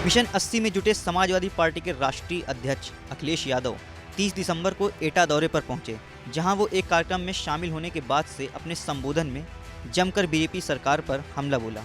Mission 80 में जुटे Samajwadi party के राष्ट्रीय अध्यक्ष अखिलेश यादव 30 दिसंबर को एटा दौरे पर पहुंचे, जहां वो एक कार्यक्रम में शामिल होने के बाद से अपने संबोधन में जमकर बीजेपी सरकार पर हमला बोला।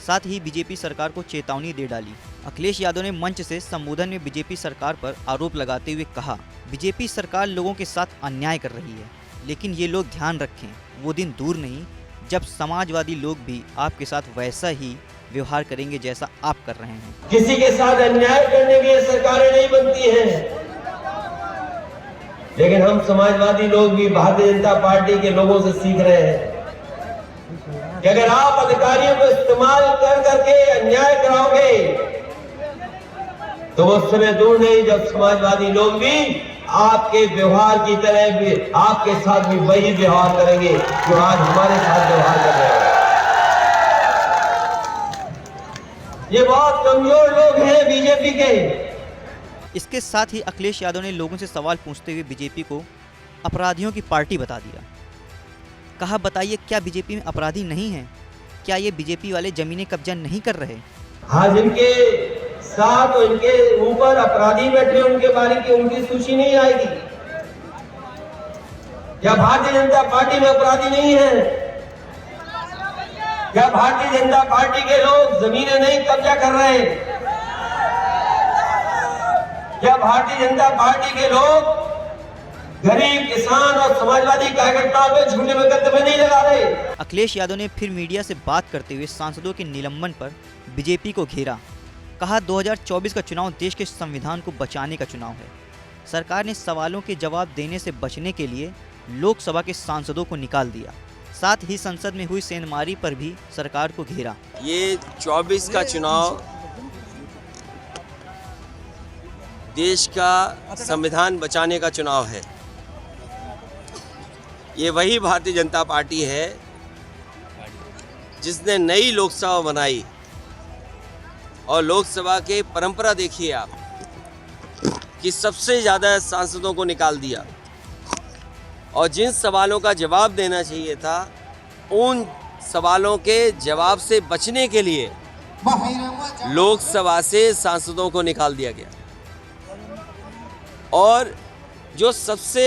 साथ ही बीजेपी सरकार को चेतावनी दे डाली। अखिलेश यादव ने मंच से संबोधन में बीजेपी सरकार पर आरोप लगाते हुए कहा, बीजेपी सरकार लोगों के साथ अन्याय कर रही है, लेकिन ये लोग ध्यान रखें, वो दिन दूर नहीं जब समाजवादी लोग भी आपके साथ वैसा ही व्यवहार करेंगे जैसा आप कर रहे हैं। किसी के साथ अन्याय करने की सरकारें नहीं बनती हैं, लेकिन हम समाजवादी लोग भी भारतीय जनता पार्टी के लोगों से सीख रहे हैं कि अगर आप अधिकारियों को इस्तेमाल कर करके अन्याय कराओगे तो वो समय दूर नहीं जब समाजवादी लोग भी आपके व्यवहार की तरह भी आपके साथ भी वही व्यवहार करेंगे जो आज हमारे साथ व्यवहार कर रहे हैं। ये बहुत कमजोर लोग हैं बीजेपी के। इसके साथ ही अखिलेश यादव ने लोगों से सवाल पूछते हुए बीजेपी को अपराधियों की पार्टी बता दिया। कहा, बताइए क्या बीजेपी में अपराधी नहीं है? क्या ये बीजेपी वाले जमीनें कब्जा नहीं कर रहे? हाँ, जिनके साथ और इनके ऊपर अपराधी बैठे उनके बारे की उनकी सूची नहीं आएगी। क्या भारतीय जनता पार्टी में अपराधी नहीं है? क्या भारतीय जनता पार्टी के लोग जमीनें नहीं कब्जा कर रहे? क्या भारतीय जनता पार्टी के लोग गरीब किसान और समाजवादी कार्यकर्ताओं पे झूठे मुकदमे नहीं लगा रहे? अखिलेश यादव ने फिर मीडिया से बात करते हुए सांसदों के निलंबन पर बीजेपी को घेरा। कहा, 2024 का चुनाव देश के संविधान को बचाने का चुनाव है। सरकार ने सवालों के जवाब देने से बचने के लिए लोकसभा के सांसदों को निकाल दिया। साथ ही संसद में हुई सेंधमारी पर भी सरकार को घेरा। ये 24 का चुनाव देश का संविधान बचाने का चुनाव है। ये वही भारतीय जनता पार्टी है जिसने नई लोकसभा बनाई, और लोकसभा के परंपरा देखिए आप कि सबसे ज़्यादा सांसदों को निकाल दिया, और जिन सवालों का जवाब देना चाहिए था उन सवालों के जवाब से बचने के लिए लोकसभा से सांसदों को निकाल दिया गया। और जो सबसे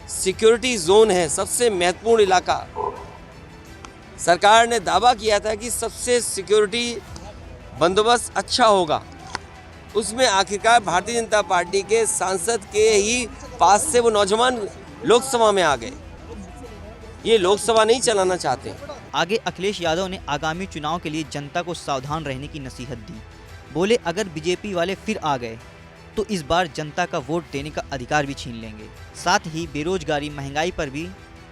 सिक्योरिटी जोन है, सबसे महत्वपूर्ण इलाका, सरकार ने दावा किया था कि सबसे सिक्योरिटी बंदोबस्त अच्छा होगा, उसमें आखिरकार भारतीय जनता पार्टी के सांसद के ही पास से वो नौजवान लोकसभा में आ गए। ये लोकसभा नहीं चलाना चाहते। आगे अखिलेश यादव ने आगामी चुनाव के लिए जनता को सावधान रहने की नसीहत दी। बोले, अगर बीजेपी वाले फिर आ गए तो इस बार जनता का वोट देने का अधिकार भी छीन लेंगे। साथ ही बेरोजगारी, महंगाई पर भी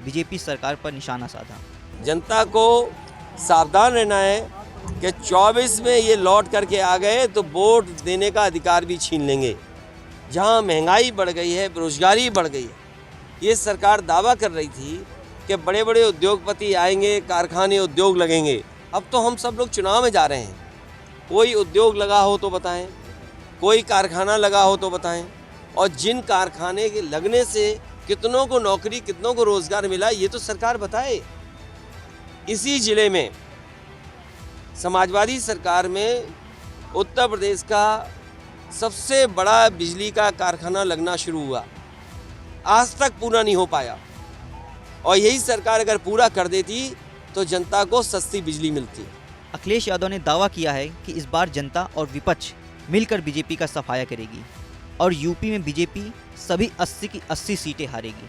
बीजेपी सरकार पर निशाना साधा। जनता को सावधान रहना है कि 24 में ये लौट करके आ गए तो वोट देने का अधिकार भी छीन लेंगे। जहां महंगाई बढ़ गई है, बेरोजगारी बढ़ गई है, ये सरकार दावा कर रही थी कि बड़े बड़े उद्योगपति आएंगे, कारखाने, उद्योग लगेंगे। अब तो हम सब लोग चुनाव में जा रहे हैं। कोई उद्योग लगा हो तो बताएं, कोई कारखाना लगा हो तो बताएं, और जिन कारखाने के लगने से कितनों को नौकरी, कितनों को रोजगार मिला, ये तो सरकार बताए। इसी जिले में समाजवादी सरकार में उत्तर प्रदेश का सबसे बड़ा बिजली का कारखाना लगना शुरू हुआ, आज तक पूरा नहीं हो पाया, और यही सरकार अगर पूरा कर देती तो जनता को सस्ती बिजली मिलती। अखिलेश यादव ने दावा किया है कि इस बार जनता और विपक्ष मिलकर बीजेपी का सफाया करेगी और यूपी में बीजेपी सभी 80 की 80 सीटें हारेगी,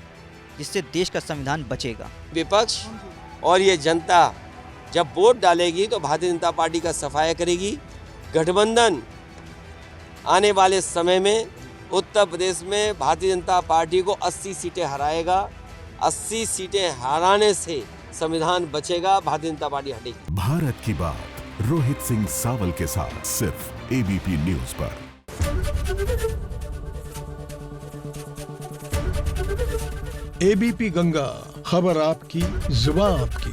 जिससे देश का संविधान बचेगा। विपक्ष और ये जनता जब वोट डालेगी तो भारतीय जनता पार्टी का सफाया करेगी। गठबंधन आने वाले समय में उत्तर प्रदेश में भारतीय जनता पार्टी को 80 सीटें हराएगा। 80 सीटें हराने से संविधान बचेगा, भारतीय जनता पार्टी हटेगी। भारत की बात रोहित सिंह सावल के साथ सिर्फ एबीपी न्यूज पर। एबीपी गंगा, खबर आपकी, जुबान आपकी।